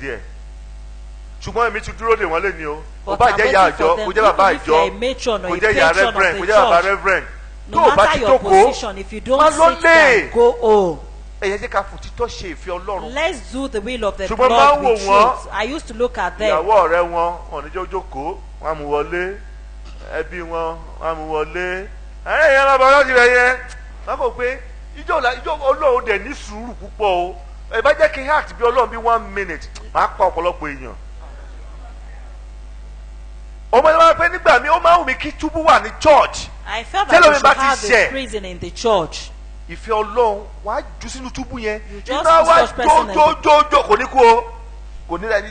díẹ̀díẹ̀ ṣùgbọ́n èmi ti dúró dè wọ́n lé ní o kò bá jẹ́ ìyá àjọ kò jẹ́ bàbá àjọ kò jẹ́ ìyá reverend kò jẹ́ bàbá reverend tó o bá ti jókòó má ló lè ẹ̀yẹ jẹ́ ká fún títọ́ ṣe ìfẹ́ Ọlọ́run. Let's do the will of the Lord with truth. I used to look at them. ìyàwó ọ̀rẹ́ wọn wọn ní jókòó wọn mú wọlé ẹbí wọn mú wọlé ẹ̀yẹ yẹn lọ́ba ọlọ́sìn rẹ̀ yẹn wọn kò pé ìjọ Ọlọ́run dẹ̀ ní sùúrù púpọ̀ o ẹ bá jẹ́ kí n act bí Ọlọ́run bí 1 minute máa pa ọ̀pọ̀lọpọ̀ èèyàn. ọmọ ìwà pé nígbà mi ó máa wù mí kí túbú wà ní church. I felt that we should have a prison in the church. ìfẹ́ Ọlọ́run wàá jù sínú túbú yẹn iná wá jójójó kò ní kú o kò ní ẹni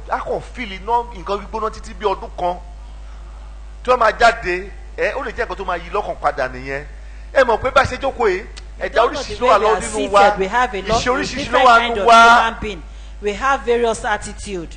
akọ fíìlì náà nǹkan gbígbóná títí bí ọdún kan tí wọ́n máa jáde ó lè jẹ́ nǹkan tó máa yí lọ́kàn padà nìyẹn ẹ mọ̀ pé bá ṣe jókòó yìí ẹ̀dá oríṣiríṣi ló wà lọ nínú wa ìṣe oríṣiríṣi ló wà nínú wa. We have various attitude.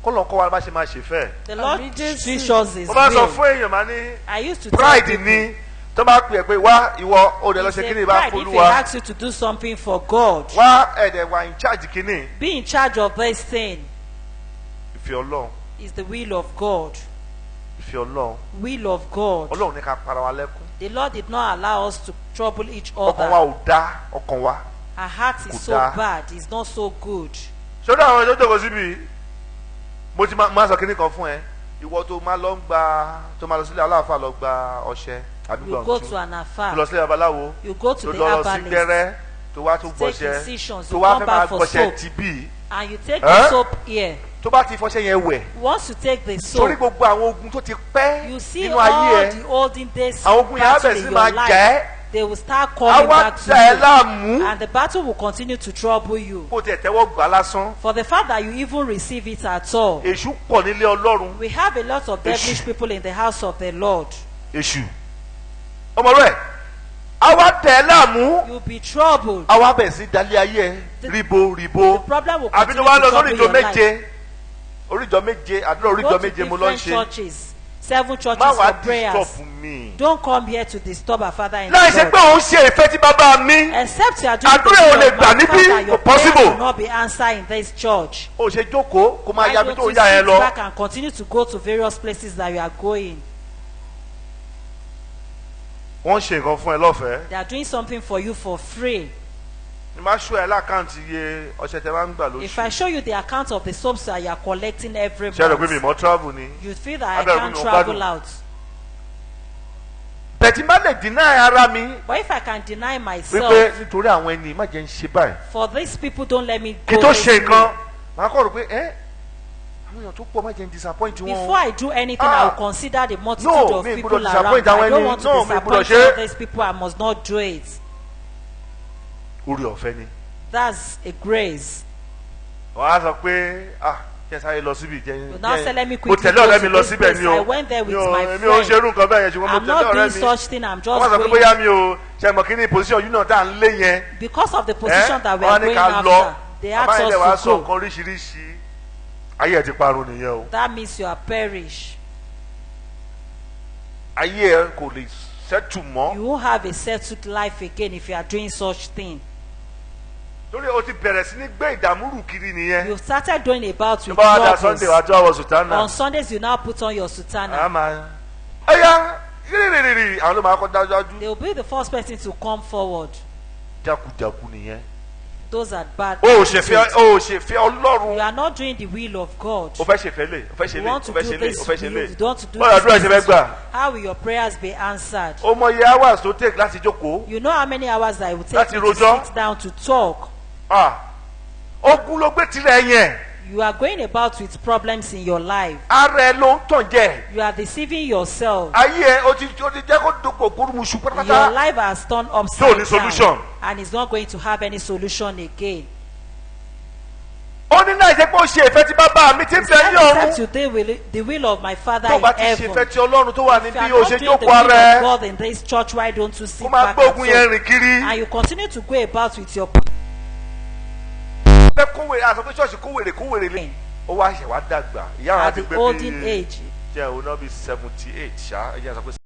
kọ́lọ̀ kọ́ wa bá ṣe máa ṣe fẹ́. The Lord teaches us His will. mo máa sọ fún èèyàn máa ní pride ni tó bá pè é pé wá ìwọ òde lọ ṣe kíni bá folúwa. If He asks you to do something for God. wá ẹ̀dẹ̀ wà in charge kíni. Be in charge of this thing. ìfẹ́ Ọlọ́run. Is the will of God. ìfẹ́ Ọlọ́run. Will of God. Ọlọ́run ní ká para wa lẹ́kún. The Lord did not allow us to trouble each other. ọkàn wa ò dá ọkàn wa. Our heart is so bad. It's not so good. ṣé àwọn ẹjọ́ jókòó síbi mo ti máa sọ kíní kan fún ẹ ìwọ tó máa lọ sílé aláàfáà lọ gba ọṣẹ. You go to an affair. lọ sílé babaláwo. You go to the herbalist. herbalist. tó lọ sí gbẹ́rẹ́ tó wá tó gbọṣẹ tó wá fẹ́ máa gbọṣẹ tìbí. And you take the soap here. tó bá ti fọṣẹ yẹn wẹ̀. Once you take the soap. torí gbogbo àwọn ogun tó ti pẹ́ nínú ayé ẹ. You see all the olden days battle in your life. They will start coming back to you. And the battle will continue to trouble you. kó tẹ̀ tẹ́wọ́ gbà lásán. For the fact that you even receive it at all. èṣù pọ̀ nílé Ọlọ́run. We have a lot of devilish people in the house of the Lord. èṣù ọmọ rẹ̀ àwa tẹ̀ láàmú. You will be troubled. àwa bẹ̀ sí dalẹ̀ ayé ribo. The problem will continue to trouble your life. oríjọ méje àdúrà oríjọ méje mo lọ ń ṣe. Go to different churches. 7 churches for prayers. Don't come here to disturb our Father in the Lord. láì ṣe pé òun ṣe ìfẹ́ tí bàbá mi. Except you are doing àdúrà ò lè gbà níbí kò possible. will not be answered in this church. o ṣe jókòó kó máa yá bí tó yá ẹ lọ. Why don't you sit back and continue to go to various places that you are going? wọ́n ṣe nǹkan fún ẹ lọ́fẹ̀ẹ́. They are doing something for you for free. ni máa ṣó ẹ lákàntì iye ọṣẹ tẹ máa ń gbà lóṣù. If I show you the account of the soaps that you are collecting every month. ṣé ẹ rò pé mi mọ travel ni. You feel that I can't travel out. bẹ̀tí má lè deny ara mi. But if I can deny myself. wípé nítorí àwọn ẹni má jẹ́ ń ṣe báyìí. For these people don't let me go. kí tó ṣe nǹkan màá kọ́ rò pé àwọn èèyàn tó pọ̀ má jẹ́ ń disappoint wọn. Before I do anything, I will consider the multitude of people around. I don't want to disappoint all these people. I must not do it. orí ọ̀fẹ́ ni. That's a grace. wàá sọ pé kí ẹ sáré lọ síbi jẹ now say let me mo quickly tẹ̀lé ọ̀rẹ́ mi lọ síbẹ̀ ni o. I went there with my friend. mi ò ṣerú nǹkan bẹ́ẹ̀ yẹn ṣùgbọ́n mo tẹ̀lé ọ̀rẹ́ mi. I'm not doing such thing. I'm just going. wọ́n sọ pé bóyá mi ò ṣe mọ̀ kí ni position yìí náà tá à ń lé yẹn. Because of the position that we are going after, they ask us to go. àbáyé wàá sọ nǹkan oríṣiríṣi ayé ẹ ti parun nìyẹn o. That means you are perish. ayé ẹ kò lè settle mọ́. You won't have a settled life again if you are doing such thing. torí o ti bẹ̀rẹ̀ sí ní gbé ìdààmúrù kiri nìyẹn. You started going about with troubles. Sunday wàá tó àwọ̀ sùtánà. On Sundays you now put on your sutana. ẹyà rírìrìrì àwọn ló máa kọ́ dájúdájú. They will be the first person to come forward. jákujàku nìyẹn. Those are bad. o ṣe fẹ́ Ọlọ́run. You are not doing the will of God. o fẹ́ ṣe fẹ́ lè o fẹ́ ṣe lè You want to do this. You want to do this. How will your prayers be answered? o mọ iye hours to take láti jókòó. You know how many hours that it will take to sit down to talk. ogun ló gbé tirẹ̀ yẹn. You are going about with problems in your life. ara ẹ ló ń tàn jẹ. You are deceiving yourself. ayé ẹ o ti jẹ́ kó dògbò kúrúmuṣu pátápátá. Your life has turned upside down. solution. And it's not going to have any solution again. ó ní náà ṣe pé ó ṣe ìfẹ́ tí bàbá mi ti ń bẹ ní ọ̀run. Except today will the will of my Father in heaven. tó bá ti ṣe ìfẹ́ tí Ọlọ́run tó wà níbí o ṣe jókòó ara ẹ. If you are not doing the will of God in this church, why don't you sit kó máa back gbógun yẹn rìn kiri. and you continue to go about with your. fẹ́ kówèrè àṣọ pé ṣọ́ọ̀ṣì kówèrè lé. ó wá ṣe wá dàgbà ìyá àwọn àti gbé bí jẹ́ òun náà bí 78 ṣá ẹ̀yẹ́ sọ pé.